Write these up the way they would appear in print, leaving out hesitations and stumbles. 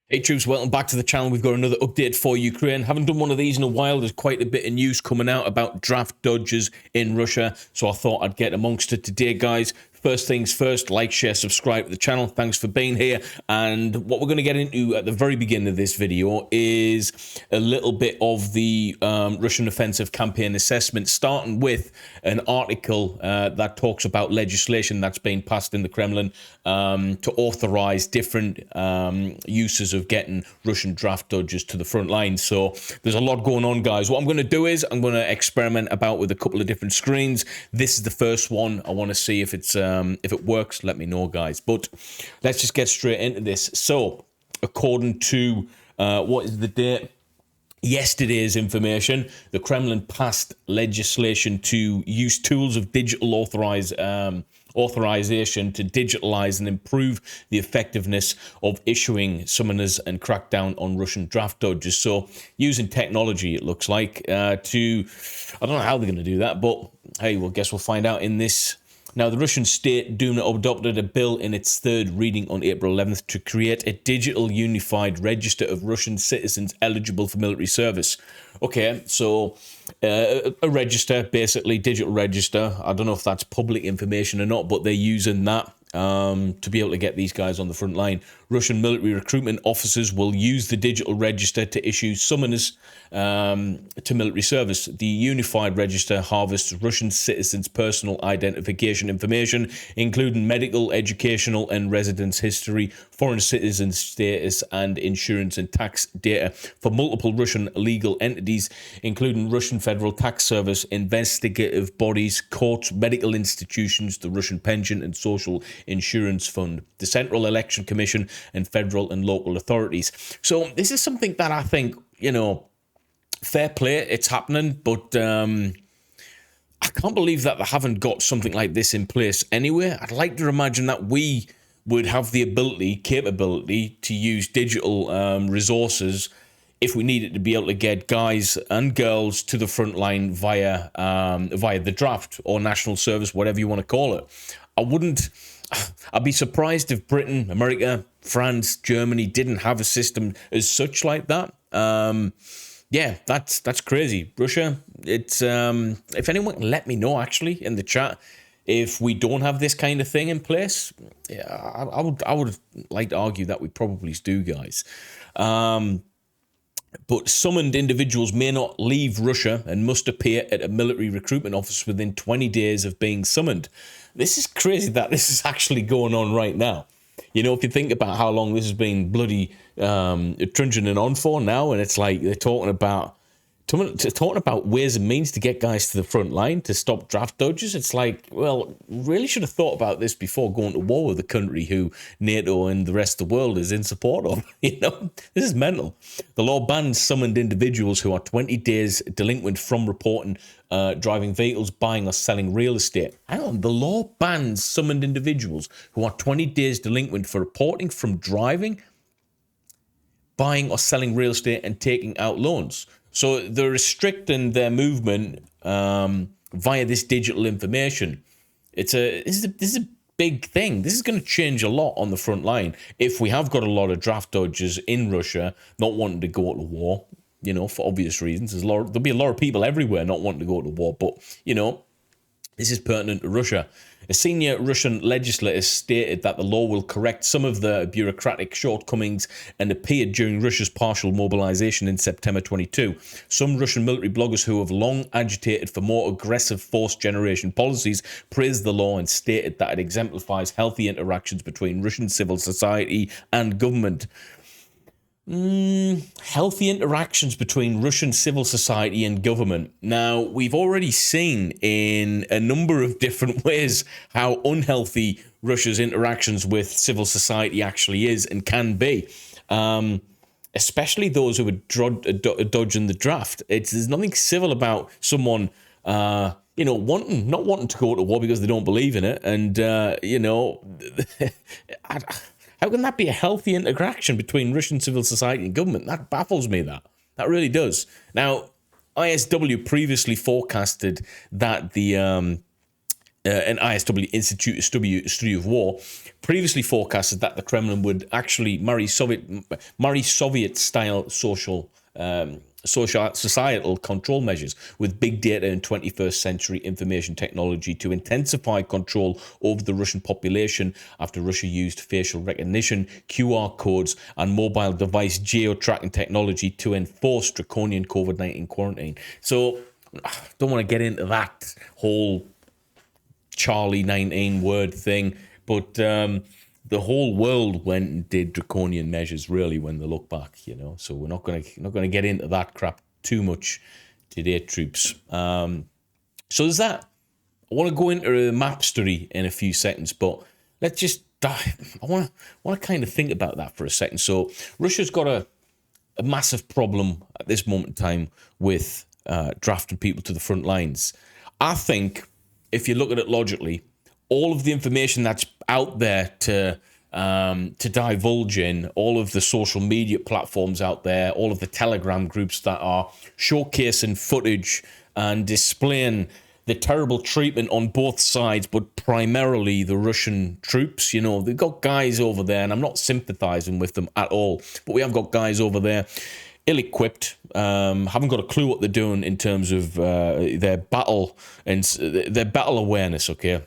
Hey troops, welcome back to the channel. We've got another update for Ukraine. Haven't done one of these in a while. There's quite a bit of news coming out about draft dodgers in Russia, so I thought I'd get amongst it today, guys. First things first, like, share, subscribe to the channel. Thanks for being here. And what we're going to get into at the very beginning of this video is a little bit of the Russian offensive campaign assessment, starting with an article that talks about legislation that's been passed in the Kremlin to authorize different uses of getting Russian draft dodgers to the front line. So there's a lot going on, guys. What I'm going to do is I'm going to experiment about with a couple of different screens. This is the first one. I want to see if it works. Let me know, guys. But let's just get straight into this. So according to what is the date? Yesterday's information, the Kremlin passed legislation to use tools of digital authorization to digitalize and improve the effectiveness of issuing summoners and crack down on Russian draft dodgers. So using technology, it looks like, I don't know how they're going to do that, but hey, well, guess we'll find out in this. Now, the Russian State Duma adopted a bill in its third reading on April 11th to create a digital unified register of Russian citizens eligible for military service. Okay, so a register, basically, digital register. I don't know if that's public information or not, but they're using that to be able to get these guys on the front line. Russian military recruitment officers will use the digital register to issue summoners to military service. The unified register harvests Russian citizens' personal identification information, including medical, educational, and residence history, foreign citizen status, and insurance and tax data for multiple Russian legal entities, including Russian Federal Tax Service, investigative bodies, courts, medical institutions, the Russian Pension and Social Insurance Fund, the Central Election Commission, and federal and local authorities. So this is something that I think, fair play, it's happening, but I can't believe that they haven't got something like this in place anywhere. I'd like to imagine that we would have the capability to use digital resources if we needed to be able to get guys and girls to the front line via the draft or national service, whatever you want to call it. I'd be surprised if Britain, America, France, Germany didn't have a system as such like that. Yeah, that's crazy. Russia, it's if anyone can let me know actually in the chat if we don't have this kind of thing in place. Yeah, I would like to argue that we probably do, guys. But summoned individuals may not leave Russia and must appear at a military recruitment office within 20 days of being summoned. This is crazy that this is actually going on right now. If you think about how long this has been bloody trudging on for now, and it's like they're talking about ways and means to get guys to the front line to stop draft dodgers. It's like, well, really should have thought about this before going to war with a country who NATO and the rest of the world is in support of. This is mental. The law bans summoned individuals who are 20 days delinquent from reporting driving vehicles, buying or selling real estate. Hang on, the law bans summoned individuals who are 20 days delinquent for reporting from driving, buying or selling real estate and taking out loans. So they're restricting their movement via this digital information. This is a big thing. This is going to change a lot on the front line if we have got a lot of draft dodgers in Russia not wanting to go to war, for obvious reasons. There'll be a lot of people everywhere not wanting to go to war, but, this is pertinent to Russia. A senior Russian legislator stated that the law will correct some of the bureaucratic shortcomings and appeared during Russia's partial mobilization in September 22. Some Russian military bloggers who have long agitated for more aggressive force generation policies praised the law and stated that it exemplifies healthy interactions between Russian civil society and government. Healthy interactions between Russian civil society and government. Now, we've already seen in a number of different ways how unhealthy Russia's interactions with civil society actually is and can be, especially those who are dodging the draft. There's nothing civil about someone, not wanting to go to war because they don't believe in it, and how can that be a healthy interaction between Russian civil society and government? That baffles me, that really does. Now, ISW previously forecasted that the an ISW Institute Study of War, previously forecasted that the Kremlin would actually marry Soviet-style social societal control measures with big data and 21st century information technology to intensify control over the Russian population after Russia used facial recognition, QR codes, and mobile device geo-tracking technology to enforce draconian COVID-19 quarantine. So, I don't want to get into that whole Charlie 19 word thing, but the whole world went and did draconian measures really when they look back, you know. So we're not gonna get into that crap too much today, troops. So there's that. I want to go into a map study in a few seconds, but let's just dive. I want to kind of think about that for a second. So Russia's got a massive problem at this moment in time with drafting people to the front lines. I think if you look at it logically, all of the information that's out there to divulge in, all of the social media platforms out there, all of the Telegram groups that are showcasing footage and displaying the terrible treatment on both sides, but primarily the Russian troops. You know, they've got guys over there, and I'm not sympathizing with them at all, but we have got guys over there ill-equipped, haven't got a clue what they're doing in terms of their battle and their battle awareness, okay?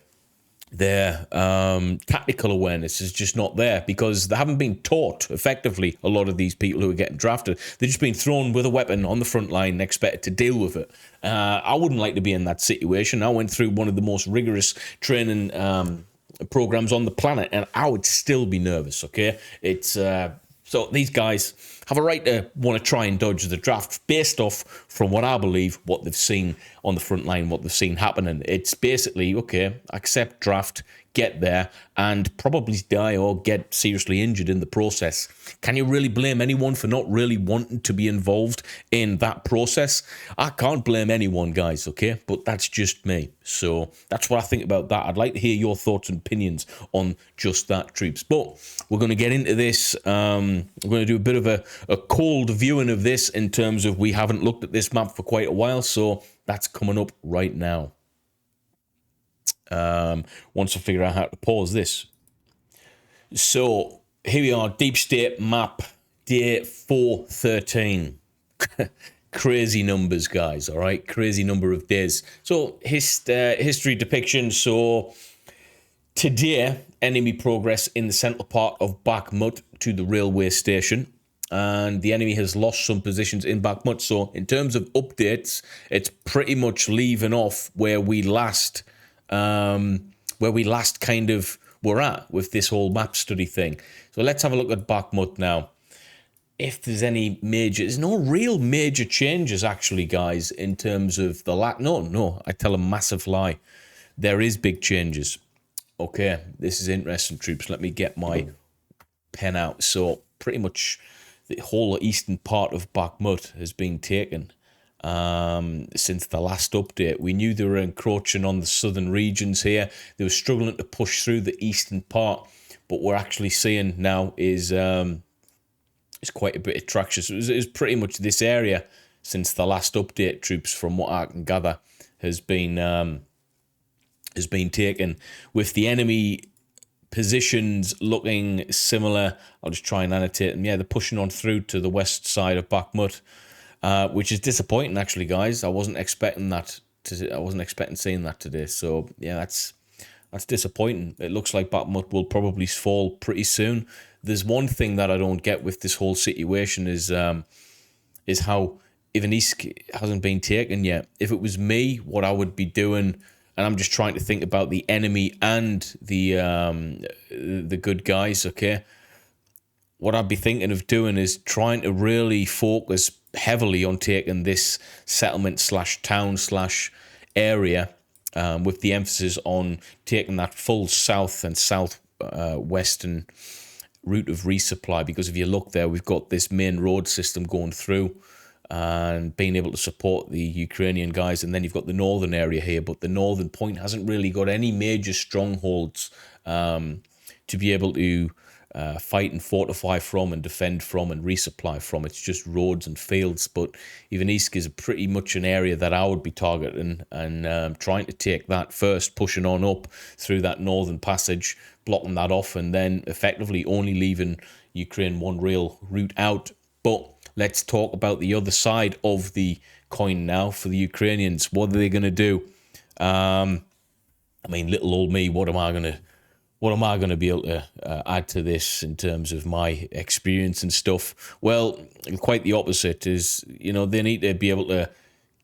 Their tactical awareness is just not there because they haven't been taught effectively, a lot of these people who are getting drafted. They've just been thrown with a weapon on the front line and expected to deal with it. I wouldn't like to be in that situation. I went through one of the most rigorous training programs on the planet, and I would still be nervous, okay? It's... So these guys have a right to want to try and dodge the draft based off from what I believe, what they've seen on the front line, what they've seen happening. It's basically, okay, accept draft, get there, and probably die or get seriously injured in the process. Can you really blame anyone for not really wanting to be involved in that process? I can't blame anyone, guys, okay? But that's just me. So that's what I think about that. I'd like to hear your thoughts and opinions on just that, troops. But we're going to get into this. We're going to do a bit of a cold viewing of this in terms of we haven't looked at this map for quite a while. So that's coming up right now. Once I figure out how to pause this. So here we are, Deep State map, day 413. Crazy numbers, guys, all right? Crazy number of days. So history depiction. So today, enemy progress in the central part of Bakhmut to the railway station. And the enemy has lost some positions in Bakhmut. So in terms of updates, it's pretty much leaving off where we last kind of were at with this whole map study thing. So let's have a look at Bakhmut now. If there's any there's no real major changes actually, guys, in terms of the No, I tell a massive lie. There is big changes. Okay, this is interesting, troops. Let me get my pen out. So pretty much the whole eastern part of Bakhmut has been taken. Since the last update, we knew they were encroaching on the southern regions here. They were struggling to push through the eastern part, but we're actually seeing now is quite a bit of traction. So it was pretty much this area since the last update, troops, from what I can gather, has been taken, with the enemy positions looking similar. I'll just try and annotate them. Yeah, they're pushing on through to the west side of Bakhmut. Which is disappointing, actually, guys. I wasn't expecting that. I wasn't expecting seeing that today. So yeah, that's disappointing. It looks like Bakhmut will probably fall pretty soon. There's one thing that I don't get with this whole situation is how Ivanisk hasn't been taken yet. If it was me, what I would be doing, and I'm just trying to think about the enemy and the good guys. Okay, what I'd be thinking of doing is trying to really focus heavily on taking this settlement / town / area, with the emphasis on taking that full south and southwestern route of resupply. Because if you look there, we've got this main road system going through and being able to support the Ukrainian guys, and then you've got the northern area here, but the northern point hasn't really got any major strongholds to be able to fight and fortify from and defend from and resupply from. It's just roads and fields. But Ivanisk is pretty much an area that I would be targeting and trying to take that first, pushing on up through that northern passage, blocking that off, and then effectively only leaving Ukraine one real route out. But let's talk about the other side of the coin now for the Ukrainians. What are they going to do? I mean, little old me, what am I going to be able to add to this in terms of my experience and stuff? Well, quite the opposite is, they need to be able to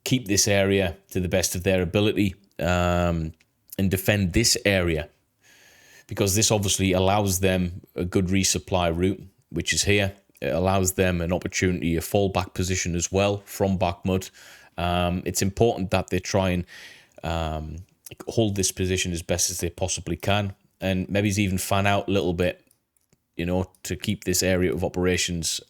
keep this area to the best of their ability and defend this area, because this obviously allows them a good resupply route, which is here. It allows them an opportunity, a fallback position as well from Bakhmut. It's important that they try and hold this position as best as they possibly can, and maybe even fan out a little bit, to keep this area of operations,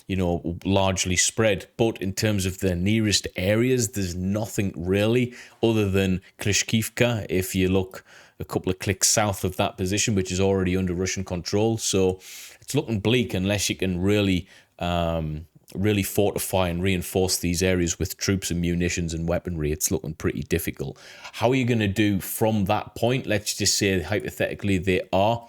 largely spread. But in terms of the nearest areas, there's nothing really other than Krishkivka, if you look a couple of clicks south of that position, which is already under Russian control. So it's looking bleak unless you can really fortify and reinforce these areas with troops and munitions and weaponry. It's looking pretty difficult. How are you going to do from that point? Let's just say hypothetically they are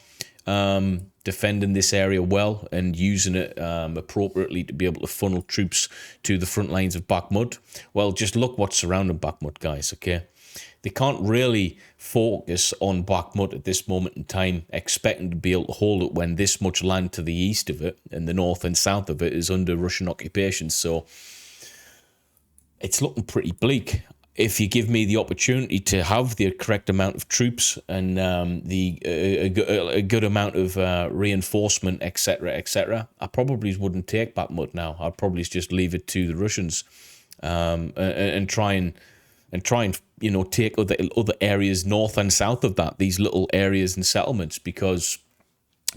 defending this area well and using it appropriately to be able to funnel troops to the front lines of Bakhmut. Well, just look what's surrounding Bakhmut, guys, okay? They can't really focus on Bakhmut at this moment in time, expecting to be able to hold it when this much land to the east of it and the north and south of it is under Russian occupation. So it's looking pretty bleak. If you give me the opportunity to have the correct amount of troops and a good amount of reinforcement, etc., I probably wouldn't take Bakhmut now. I'd probably just leave it to the Russians and try and take other areas north and south of that, these little areas and settlements, because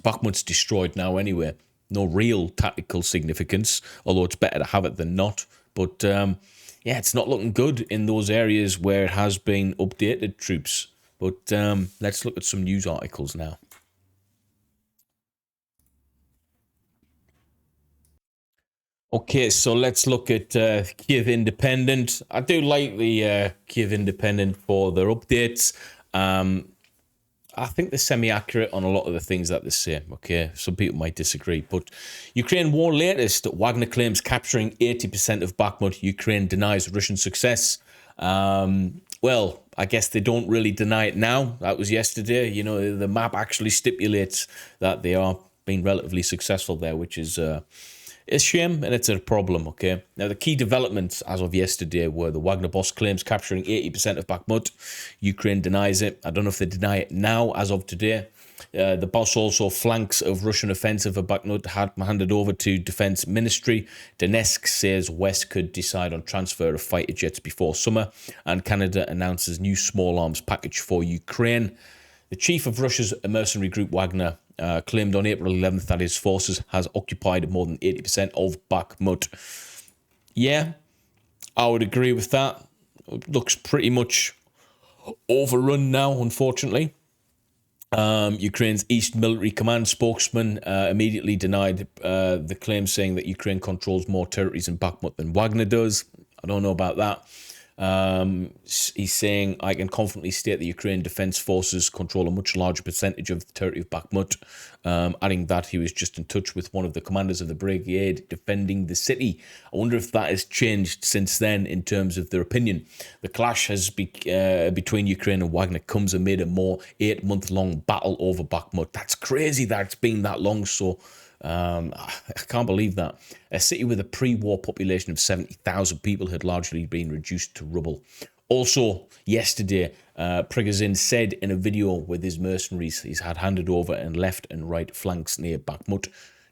Bakhmut's destroyed now anyway. No real tactical significance, although it's better to have it than not. But it's not looking good in those areas where it has been updated troops. But let's look at some news articles now. Okay, so let's look at Kiev Independent. I do like the Kiev Independent for their updates. I think they're semi-accurate on a lot of the things that they say, okay? Some people might disagree, but Ukraine war latest. Wagner claims capturing 80% of Bakhmut. Ukraine denies Russian success. Well, I guess they don't really deny it now. That was yesterday. The map actually stipulates that they are being relatively successful there, which is a shame, and it's a problem, okay? Now, the key developments as of yesterday were the Wagner boss claims capturing 80% of Bakhmut. Ukraine denies it. I don't know if they deny it now as of today. The boss also flanks of Russian offensive of Bakhmut handed over to Defense Ministry. Donetsk says West could decide on transfer of fighter jets before summer. And Canada announces new small arms package for Ukraine. The chief of Russia's mercenary group Wagner claimed on April 11th that his forces has occupied more than 80% of Bakhmut. Yeah, I would agree with that. It looks pretty much overrun now, unfortunately. Ukraine's East Military Command spokesman immediately denied the claim, saying that Ukraine controls more territories in Bakhmut than Wagner does. I don't know about that. He's saying, I can confidently state that Ukrainian Defense Forces control a much larger percentage of the territory of Bakhmut, adding that he was just in touch with one of the commanders of the brigade defending the city. I wonder if that has changed since then in terms of their opinion. The clash between Ukraine and Wagner comes amid a more 8-month-long battle over Bakhmut. That's crazy that it's been that long, so I can't believe that. A city with a pre-war population of 70,000 people had largely been reduced to rubble. Also, yesterday, Prigozhin said in a video with his mercenaries he's had handed over and left and right flanks near Bakhmut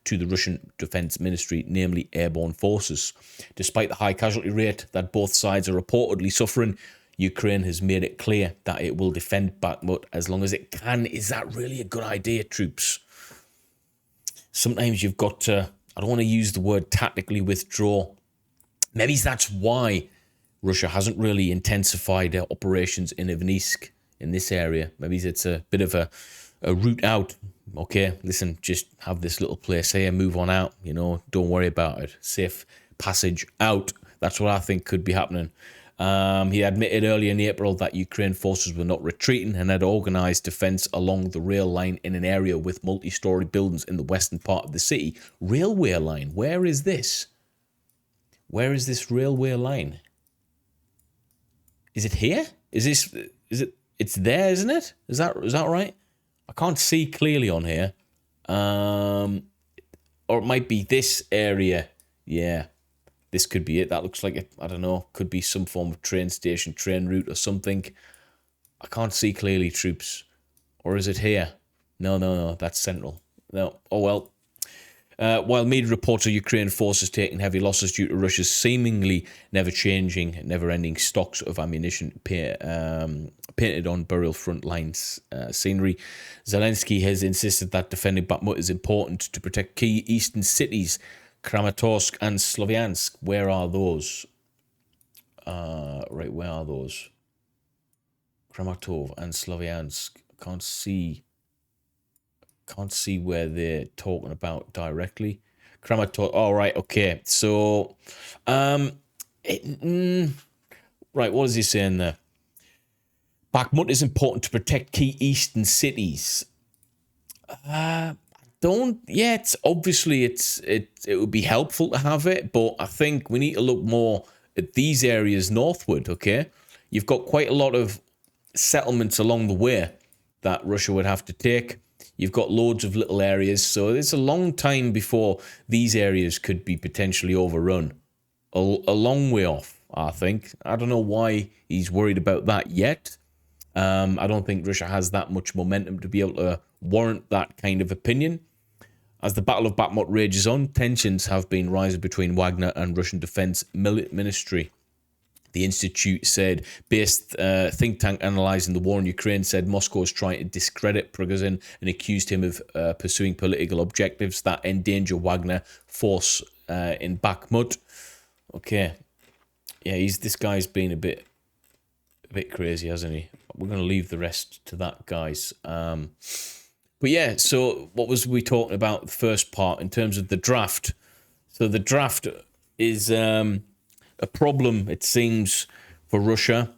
to the Russian Defense Ministry, namely airborne forces. Despite the high casualty rate that both sides are reportedly suffering, Ukraine has made it clear that it will defend Bakhmut as long as it can. Is that really a good idea, troops? Sometimes you've got to, I don't want to use the word tactically withdraw. Maybe that's why Russia hasn't really intensified their operations in Ivanisk, in this area. Maybe it's a bit of a route out, okay, listen, just have this little place here, move on out, you know, don't worry about it. Safe passage out. That's what I think could be happening. He admitted earlier in April that Ukraine forces were not retreating and had organised defence along the rail line in an area with multi-storey buildings in the western part of the city. Railway line, where is this? Where is this railway line? Is it here? Is it? It's there, isn't it? Is that right? I can't see clearly on here. Or it might be this area. Yeah, this could be it. That looks like it. I don't know. Could be some form of train station, train route or something. I can't see clearly, troops. Or is it here? No. That's central. No. Oh, well. While media reports of Ukraine forces taking heavy losses due to Russia's seemingly never-changing, never-ending stocks of ammunition painted on burial front lines scenery, Zelensky has insisted that defending Bakhmut is important to protect key eastern cities, Kramatorsk and Slovyansk. Where are those? Right, where are those? Kramatorsk and Slovyansk. Can't see where they're talking about directly. Kramatorsk. Oh, right. Okay. So, right. What is he saying there? Bakhmut is important to protect key eastern cities. It's obviously it would be helpful to have it, but I think we need to look more at these areas northward. Okay, you've got quite a lot of settlements along the way that Russia would have to take. You've got loads of little areas, so it's a long time before these areas could be potentially overrun. A long way off, I think. I don't know why he's worried about that yet. I don't think Russia has that much momentum to be able to warrant that kind of opinion. As the Battle of Bakhmut rages on, tensions have been rising between Wagner and Russian Defense Ministry. The Institute said, based think tank analysing the war in Ukraine, said Moscow is trying to discredit Prigozhin and accused him of pursuing political objectives that endanger Wagner force in Bakhmut. Okay. Yeah, this guy's been a bit crazy, hasn't he? We're going to leave the rest to that, guys. But yeah, so what was we talking about the first part in terms of the draft? So the draft is a problem, it seems, for Russia.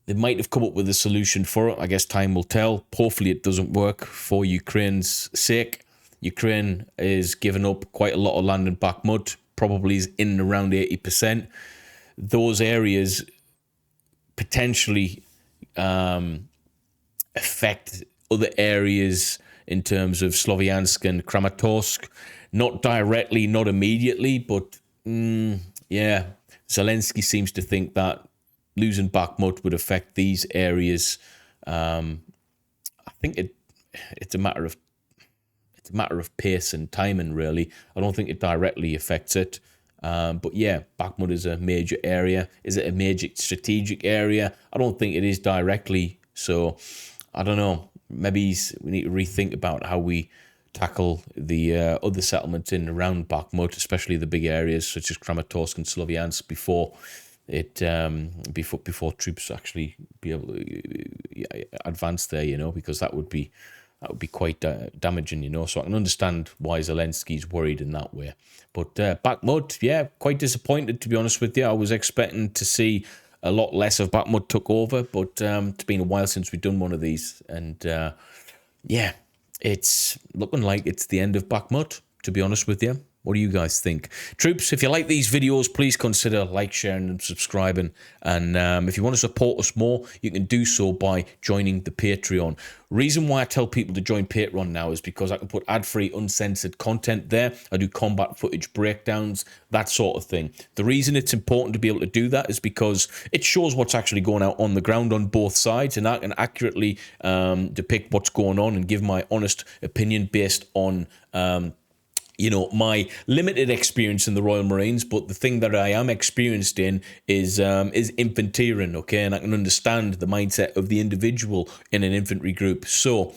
They might have come up with a solution for it. I guess time will tell. Hopefully it doesn't work for Ukraine's sake. Ukraine is giving up quite a lot of land in Bakhmut, probably is in and around 80%. Those areas potentially affect other areas in terms of Slovyansk and Kramatorsk. Not directly, not immediately, but yeah, Zelensky seems to think that losing Bakhmut would affect these areas. I think it's a matter of pace and timing, really. I don't think it directly affects it. But yeah, Bakhmut is a major area. Is it a major strategic area? I don't think it is directly. So I don't know. Maybe we need to rethink about how we tackle the other settlements in and around Bakhmut, especially the big areas such as Kramatorsk and Slovyansk, before troops actually be able to advance there. You know, because that would be quite damaging. You know, so I can understand why Zelensky's worried in that way. But Bakhmut, yeah, quite disappointed, to be honest with you. I was expecting to see a lot less of Bakhmut took over, but it's been a while since we've done one of these, and yeah, it's looking like it's the end of Bakhmut, to be honest with you. What do you guys think? Troops, if you like these videos, please consider like, sharing and subscribing. And if you want to support us more, you can do so by joining the Patreon. Reason why I tell people to join Patreon now is because I can put ad-free, uncensored content there. I do combat footage breakdowns, that sort of thing. The reason it's important to be able to do that is because it shows what's actually going out on the ground on both sides, and I can accurately depict what's going on and give my honest opinion based on my limited experience in the Royal Marines, but the thing that I am experienced in is infanteering, okay? And I can understand the mindset of the individual in an infantry group. So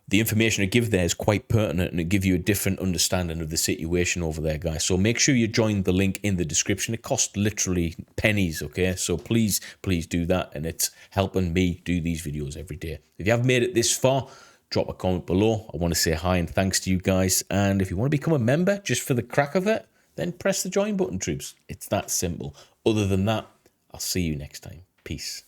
the information I give there is quite pertinent, and it gives you a different understanding of the situation over there, guys. So make sure you join the link in the description. It costs literally pennies, okay? So please do that, and it's helping me do these videos every day. If you haven't made it this far, drop a comment below. I want to say hi and thanks to you guys. And if you want to become a member just for the crack of it, then press the join button, troops. It's that simple. Other than that, I'll see you next time. Peace.